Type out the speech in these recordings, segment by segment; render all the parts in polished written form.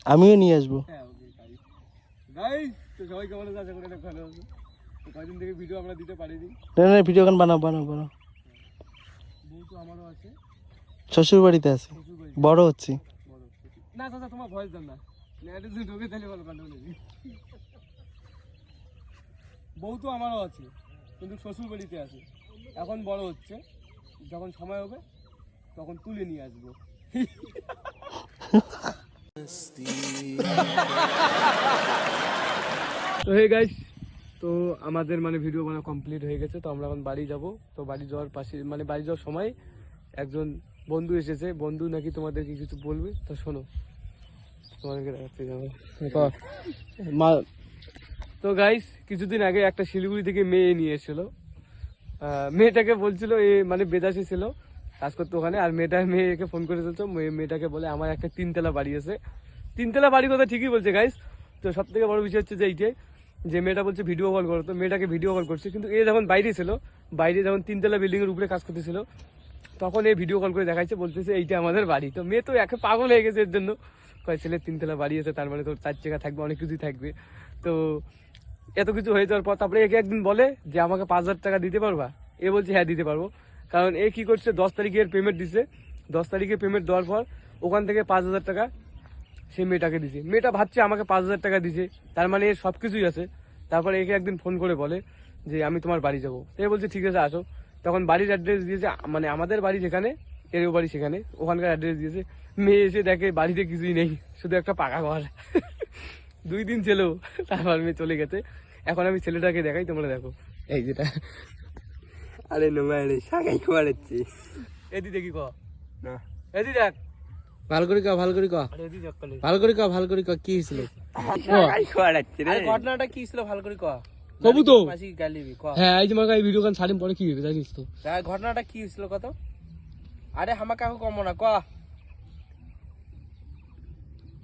আমিও নিয়ে আসবো। হ্যাঁ ওকে গাইস তো সবাই কেমন আছে, আশা করি অনেক ভালো আছে। তো কয়েকদিন থেকে ভিডিও আমরা দিতে পারিনি। না ভিডিও গান বানাও বানাও বানাও। বউ তো আমারও আছে, শ্বশুর বাড়িতে আছে, শ্বশুর বাড়ি বড় হচ্ছি। বড়। না চাচা তোমার ভয়েস দেন না, নেটে যদি ঢোকে তাহলে ভালো কান্ড নেই। বউ তো আমারও আছে কিন্তু শ্বশুর বাড়িতে আছে, এখন বড় হচ্ছে, যখন সময় হবে তখন তুলে নিয়ে আসবো। তো হে গাইস, তো আমাদের মানে ভিডিও বানা কমপ্লিট হয়ে গেছে, তো আমরা এখন বাড়ি যাব। তো বাড়ি যাওয়ার পাশে মানে বাড়ি যাওয়ার সময় একজন বন্ধু এসেছে, বন্ধু নাকি তোমাদেরকে কিছু বলবে, তো শোনো তোমাদেরকে দেখাচ্ছি যাবো। তো গাইস কিছুদিন আগে একটা শিলিগুড়ি থেকে মেয়ে নিয়ে এসেছিলো, মেয়েটাকে বলছিল এ মানে বেদাসী ছিল, কাজ করতো ওখানে। আর মেয়েকে ফোন করে চলছো, মেয়েটাকে বলে আমার একটা 3 তলা বাড়ি আছে। 3 তলা বাড়ির কথা ঠিকই বলছে গাইস। তো সব থেকে বড় বিষয় হচ্ছে যে এইটাই, যে মেয়েটা বলছে ভিডিও কল করো, তো মেয়েটাকে ভিডিও কল করছে, কিন্তু এ যখন বাইরে ছিল, বাইরে যখন 3 তলা বিল্ডিং এর উপরে কাজ করতেছিল, তখন এই ভিডিও কল করে দেখাচ্ছে, বলতেছে এইটা আমাদের বাড়ি। তো মেয়ে তো একে পাগল হয়ে গেছে এর জন্য, কয় ছেলের 3 তলা বাড়ি আছে, তার মানে তোর 4 চাকা থাকবে, অনেক কিছুই থাকবে। তো এত কিছু হয়ে যাওয়ার পর তারপরে একে একদিন বলে যে আমাকে 5,000 টাকা দিতে পারবা। এ বলছে হ্যাঁ দিতে পারবো, কারণ এ কি করছে 10 তারিখের পেমেন্ট দিছে। 10 তারিখে পেমেন্ট দেওয়ার পর ওখান থেকে 5,000 টাকা সে মেয়েটাকে দিছে। মেয়েটা ভাবছে আমাকে 5,000 টাকা দিছে, তার মানে এর সব কিছুই আছে। তারপরে একে একদিন ফোন করে বলে যে আমি তোমার বাড়ি যাবো। এ বলছে ঠিক আছে আসো। তখন বাড়ির অ্যাড্রেস দিয়েছে, মানে আমাদের বাড়ি যেখানে, এরও বাড়ি সেখানে, ওখানকার অ্যাড্রেস দিয়েছে। মেয়ে এসে দেখে বাড়িতে কিছুই নেই, শুধু একটা পাকা ঘর। 2 দিন ছিল, তারপর মেয়ে চলে গেছে। এখন আমি ছেলেটাকে দেখাই, তোমরা দেখো এই যেটা। আরে নোংরা রে সাকাই করেছি এদি দেখি ক না, এদি দেখ, ভালো করে কও, ভালো করে কও, আরে এদি দেখ কালে ভালো করে কও, ভালো করে কও, কি হয়েছিল? সাকাই করেছি রে। আরে ঘটনাটা কি ছিল ভালো করে ক। কবু তো মাসি গালিবি ক। হ্যাঁ, এই যে মাকে এই ভিডিও গান ছাড়িম পরে কি হবে জানিস তো? ঘটনাটা কি ছিল কত? আরে হামা কাকু কম না ক,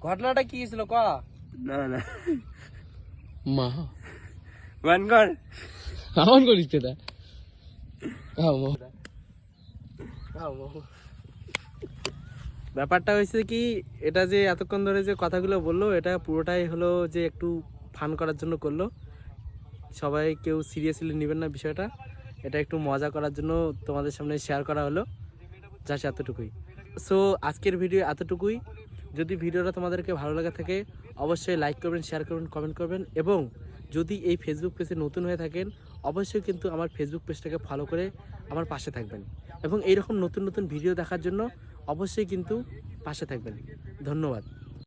ঘটনাটা কি ছিল ক। না না মা বান কর আমন করিস কেটা ব্যাপারটা হয়েছে কি, এটা যে এতক্ষণ ধরে যে কথাগুলো বললো, এটা পুরোটাই হলো যে একটু ফান করার জন্য করলো। সবাই কেউ সিরিয়াসলি নেবেন না বিষয়টা, এটা একটু মজা করার জন্য তোমাদের সামনে শেয়ার করা হলো, জাস্ট এতটুকুই। সো আজকের ভিডিও এতটুকুই। যদি ভিডিওটা তোমাদেরকে ভালো লাগে থাকে অবশ্যই লাইক করবেন, শেয়ার করবেন, কমেন্ট করবেন, এবং যদি এই ফেসবুক পেজে নতুন হয়ে থাকেন অবশ্যই কিন্তু আমার ফেসবুক পেজটাকে ফলো করে আমার পাশে থাকবেন, এবং এইরকম নতুন নতুন ভিডিও দেখার জন্য অবশ্যই কিন্তু পাশে থাকবেন। ধন্যবাদ।